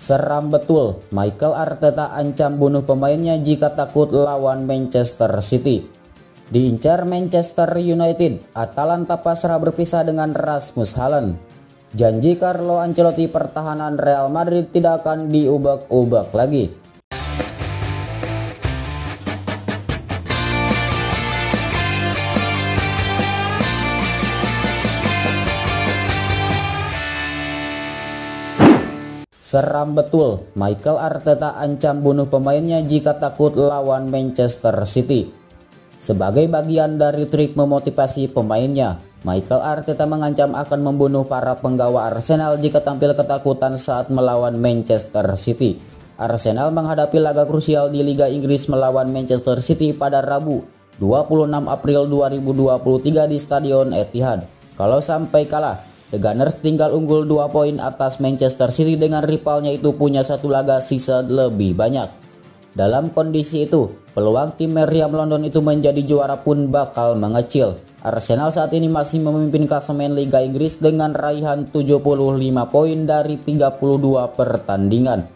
Seram betul, Mikel Arteta ancam bunuh pemainnya jika takut lawan Manchester City. Diincar Manchester United, Atalanta pasrah berpisah dengan Rasmus Haaland. Janji Carlo Ancelotti pertahanan Real Madrid tidak akan diubek-ubek lagi. Seram betul, Mikel Arteta ancam bunuh pemainnya jika takut lawan Manchester City. Sebagai bagian dari trik memotivasi pemainnya, Mikel Arteta mengancam akan membunuh para penggawa Arsenal jika tampil ketakutan saat melawan Manchester City. Arsenal menghadapi laga krusial di Liga Inggris melawan Manchester City pada Rabu, 26 April 2023 di Stadion Etihad. Kalau sampai kalah, The Gunners tinggal unggul 2 poin atas Manchester City dengan rivalnya itu punya satu laga sisa lebih banyak. Dalam kondisi itu, peluang tim Meriam London itu menjadi juara pun bakal mengecil. Arsenal saat ini masih memimpin klasemen Liga Inggris dengan raihan 75 poin dari 32 pertandingan.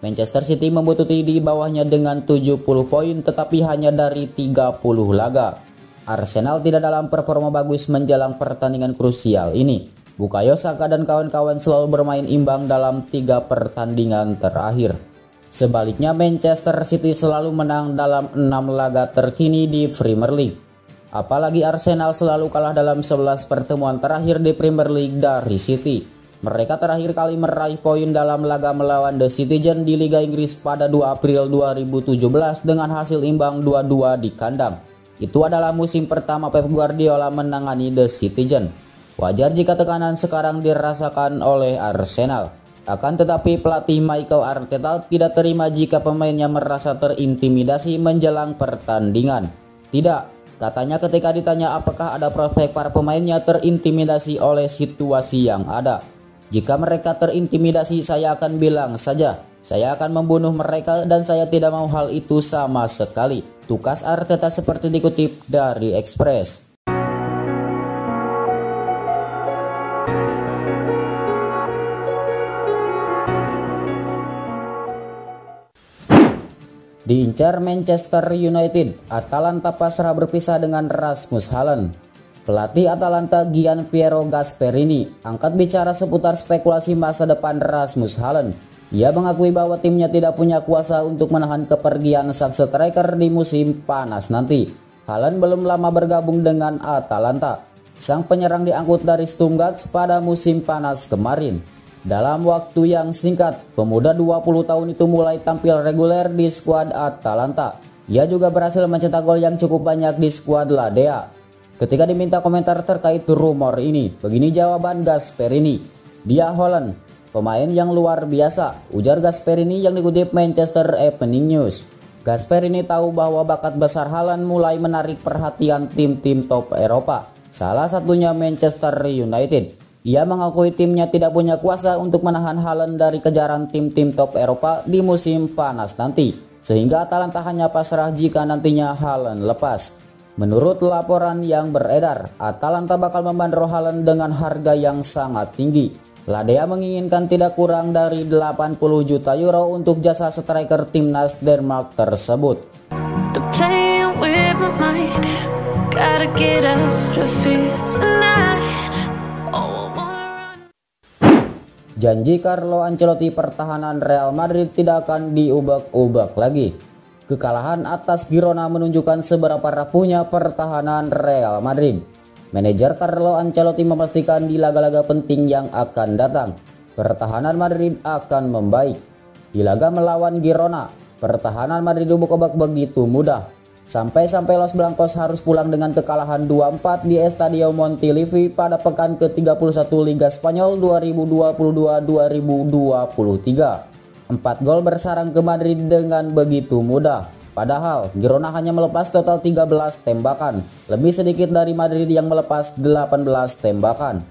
Manchester City membutuhkan di bawahnya dengan 70 poin tetapi hanya dari 30 laga. Arsenal tidak dalam performa bagus menjelang pertandingan krusial ini. Bukayo Saka dan kawan-kawan selalu bermain imbang dalam 3 pertandingan terakhir. Sebaliknya Manchester City selalu menang dalam 6 laga terkini di Premier League. Apalagi Arsenal selalu kalah dalam 11 pertemuan terakhir di Premier League dari City. Mereka terakhir kali meraih poin dalam laga melawan The Citizen di Liga Inggris pada 2 April 2017 dengan hasil imbang 2-2 di kandang. Itu adalah musim pertama Pep Guardiola menangani The Citizen. Wajar jika tekanan sekarang dirasakan oleh Arsenal. Akan tetapi pelatih Mikel Arteta tidak terima jika pemainnya merasa terintimidasi menjelang pertandingan. Tidak, katanya ketika ditanya apakah ada prospek para pemainnya terintimidasi oleh situasi yang ada. Jika mereka terintimidasi, saya akan bilang saja, saya akan membunuh mereka dan saya tidak mau hal itu sama sekali. Tukas Arteta seperti dikutip dari Express. Diincar Manchester United, Atalanta pasrah berpisah dengan Rasmus Haaland. Pelatih Atalanta Gianpiero Gasperini angkat bicara seputar spekulasi masa depan Rasmus Haaland. Ia mengakui bahwa timnya tidak punya kuasa untuk menahan kepergian sang striker di musim panas nanti. Haaland belum lama bergabung dengan Atalanta. Sang penyerang diangkut dari Stuttgart pada musim panas kemarin. Dalam waktu yang singkat, pemuda 20 tahun itu mulai tampil reguler di skuad Atalanta. Ia juga berhasil mencetak gol yang cukup banyak di skuad Ladea. Ketika diminta komentar terkait rumor ini, begini jawaban Gasperini. Dia Haaland, pemain yang luar biasa, ujar Gasperini yang dikutip Manchester Evening News. Gasperini tahu bahwa bakat besar Haaland mulai menarik perhatian tim-tim top Eropa, salah satunya Manchester United. Ia mengakui timnya tidak punya kuasa untuk menahan Haaland dari kejaran tim-tim top Eropa di musim panas nanti, sehingga Atalanta hanya pasrah jika nantinya Haaland lepas. Menurut laporan yang beredar, Atalanta bakal membandrol Haaland dengan harga yang sangat tinggi. Ladea menginginkan tidak kurang dari 80 juta euro untuk jasa striker timnas Denmark tersebut. Janji Carlo Ancelotti pertahanan Real Madrid tidak akan diubek-ubek lagi. Kekalahan atas Girona menunjukkan seberapa rapuhnya pertahanan Real Madrid. Manajer Carlo Ancelotti memastikan di laga-laga penting yang akan datang, pertahanan Madrid akan membaik. Di laga melawan Girona, pertahanan Madrid diubek-ubek begitu mudah. Sampai-sampai Los Blancos harus pulang dengan kekalahan 2-4 di Estadio Montilivi pada pekan ke-31 Liga Spanyol 2022-2023. 4 gol bersarang ke Madrid dengan begitu mudah. Padahal Girona hanya melepas total 13 tembakan, lebih sedikit dari Madrid yang melepas 18 tembakan.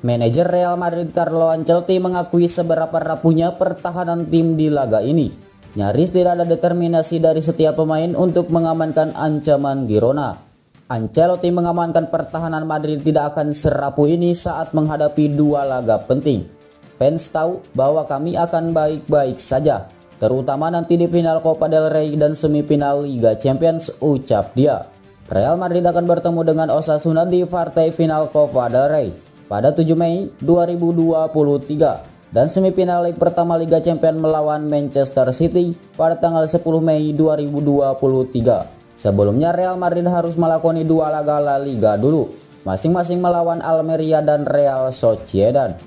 Manajer Real Madrid Carlo Ancelotti mengakui seberapa rapuhnya pertahanan tim di laga ini. Nyaris tidak ada determinasi dari setiap pemain untuk mengamankan ancaman Girona. Ancelotti mengamankan pertahanan Madrid tidak akan serapuh ini saat menghadapi 2 laga penting. Fans tahu bahwa kami akan baik-baik saja, terutama nanti di final Copa del Rey dan semifinal Liga Champions, ucap dia. Real Madrid akan bertemu dengan Osasuna di partai final Copa del Rey pada 7 Mei 2023 dan semifinal leg pertama Liga Champions melawan Manchester City pada tanggal 10 Mei 2023. Sebelumnya Real Madrid harus melakoni 2 laga La Liga dulu, masing-masing melawan Almeria dan Real Sociedad.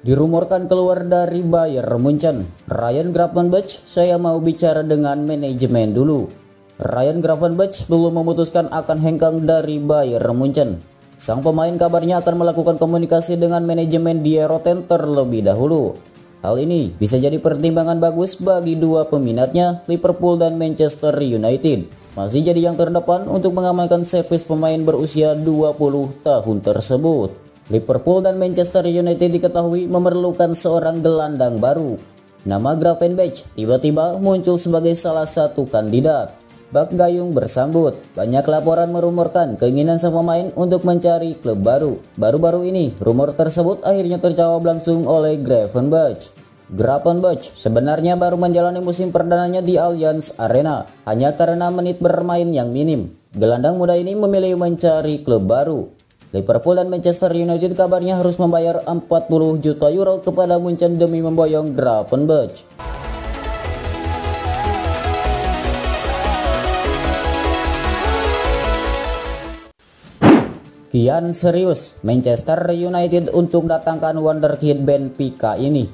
Dirumorkan keluar dari Bayern Munchen, Ryan Gravenberch, saya mau bicara dengan manajemen dulu. Ryan Gravenberch belum memutuskan akan hengkang dari Bayern Munchen. Sang pemain kabarnya akan melakukan komunikasi dengan manajemen Die Roten terlebih dahulu. Hal ini bisa jadi pertimbangan bagus bagi dua peminatnya, Liverpool dan Manchester United. Masih jadi yang terdepan untuk mengamankan servis pemain berusia 20 tahun tersebut. Liverpool dan Manchester United diketahui memerlukan seorang gelandang baru. Nama Gravenberch tiba-tiba muncul sebagai salah satu kandidat. Bak Gayung bersambut, banyak laporan merumorkan keinginan sang pemain untuk mencari klub baru. Baru-baru ini, rumor tersebut akhirnya terjawab langsung oleh Gravenberch. Gravenberch sebenarnya baru menjalani musim perdananya di Allianz Arena, hanya karena menit bermain yang minim. Gelandang muda ini memilih mencari klub baru. Liverpool dan Manchester United kabarnya harus membayar 40 juta euro kepada Munchen demi memboyong Gravenberch. Kian serius Manchester United untuk mendatangkan wonderkid Benfica ini.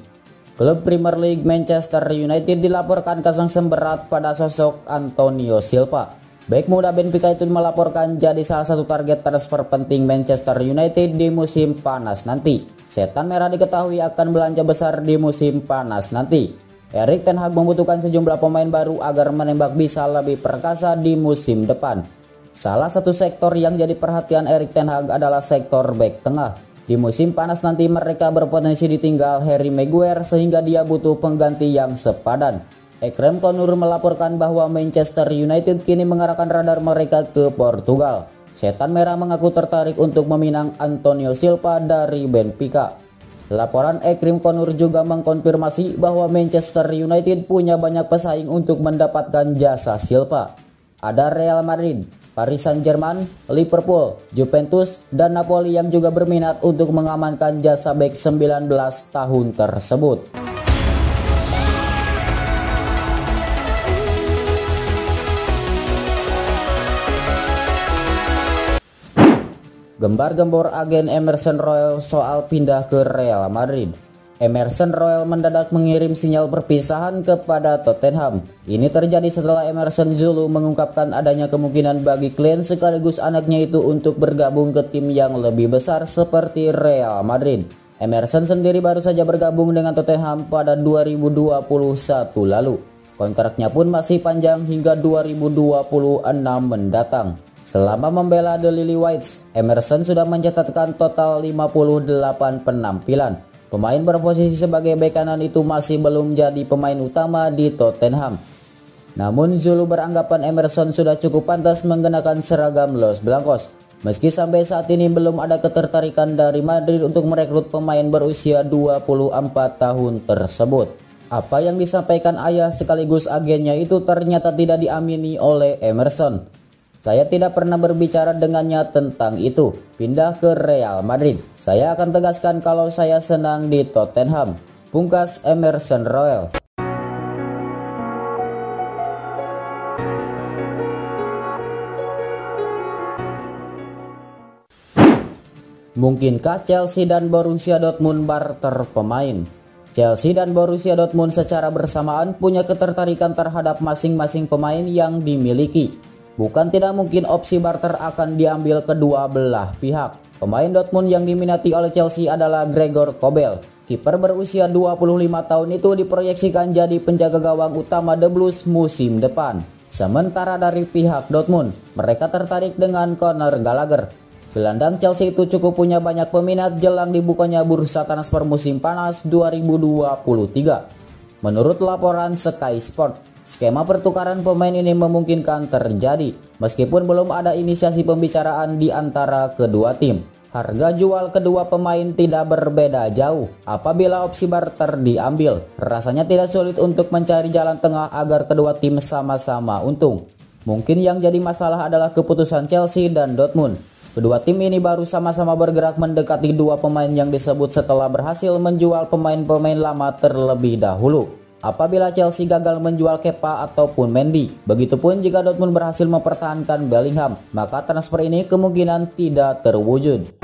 Klub Premier League Manchester United dilaporkan kesengsem berat pada sosok Antonio Silva. Bek muda Benfica itu melaporkan jadi salah satu target transfer penting Manchester United di musim panas nanti. Setan Merah diketahui akan belanja besar di musim panas nanti. Erik ten Hag membutuhkan sejumlah pemain baru agar menembak bisa lebih perkasa di musim depan. Salah satu sektor yang jadi perhatian Erik ten Hag adalah sektor bek tengah. Di musim panas nanti mereka berpotensi ditinggal Harry Maguire sehingga dia butuh pengganti yang sepadan. Ekrem Konur melaporkan bahwa Manchester United kini mengarahkan radar mereka ke Portugal. Setan Merah mengaku tertarik untuk meminang Antonio Silva dari Benfica. Laporan Ekrem Konur juga mengkonfirmasi bahwa Manchester United punya banyak pesaing untuk mendapatkan jasa Silva. Ada Real Madrid, Paris Saint-Germain, Liverpool, Juventus, dan Napoli yang juga berminat untuk mengamankan jasa bek 19 tahun tersebut. Gembar-gembor agen Emerson Royal soal pindah ke Real Madrid. Emerson Royal mendadak mengirim sinyal perpisahan kepada Tottenham. Ini terjadi setelah Emerson Zulu mengungkapkan adanya kemungkinan bagi klien sekaligus anaknya itu untuk bergabung ke tim yang lebih besar seperti Real Madrid. Emerson sendiri baru saja bergabung dengan Tottenham pada 2021 lalu. Kontraknya pun masih panjang hingga 2026 mendatang. Selama membela The Lily Whites, Emerson sudah mencatatkan total 58 penampilan. Pemain berposisi sebagai bek kanan itu masih belum jadi pemain utama di Tottenham. Namun Zulu beranggapan Emerson sudah cukup pantas mengenakan seragam Los Blancos. Meski sampai saat ini belum ada ketertarikan dari Madrid untuk merekrut pemain berusia 24 tahun tersebut. Apa yang disampaikan ayah sekaligus agennya itu ternyata tidak diamini oleh Emerson. Saya tidak pernah berbicara dengannya tentang itu. Pindah ke Real Madrid. Saya akan tegaskan kalau saya senang di Tottenham. Pungkas Emerson Royal. Mungkinkah Chelsea dan Borussia Dortmund barter pemain? Chelsea dan Borussia Dortmund secara bersamaan punya ketertarikan terhadap masing-masing pemain yang dimiliki. Bukan tidak mungkin opsi barter akan diambil kedua belah pihak. Pemain Dortmund yang diminati oleh Chelsea adalah Gregor Kobel. Kiper berusia 25 tahun itu diproyeksikan jadi penjaga gawang utama The Blues musim depan. Sementara dari pihak Dortmund, mereka tertarik dengan Conor Gallagher. Gelandang Chelsea itu cukup punya banyak peminat jelang dibukanya bursa transfer musim panas 2023. Menurut laporan Sky Sport, Skema pertukaran pemain ini memungkinkan terjadi, meskipun belum ada inisiasi pembicaraan di antara kedua tim. Harga jual kedua pemain tidak berbeda jauh. Apabila opsi barter diambil, rasanya tidak sulit untuk mencari jalan tengah agar kedua tim sama-sama untung. Mungkin yang jadi masalah adalah keputusan Chelsea dan Dortmund. Kedua tim ini baru sama-sama bergerak mendekati dua pemain yang disebut setelah berhasil menjual pemain-pemain lama terlebih dahulu. Apabila Chelsea gagal menjual Kepa ataupun Mendy, begitupun jika Dortmund berhasil mempertahankan Bellingham, maka transfer ini kemungkinan tidak terwujud.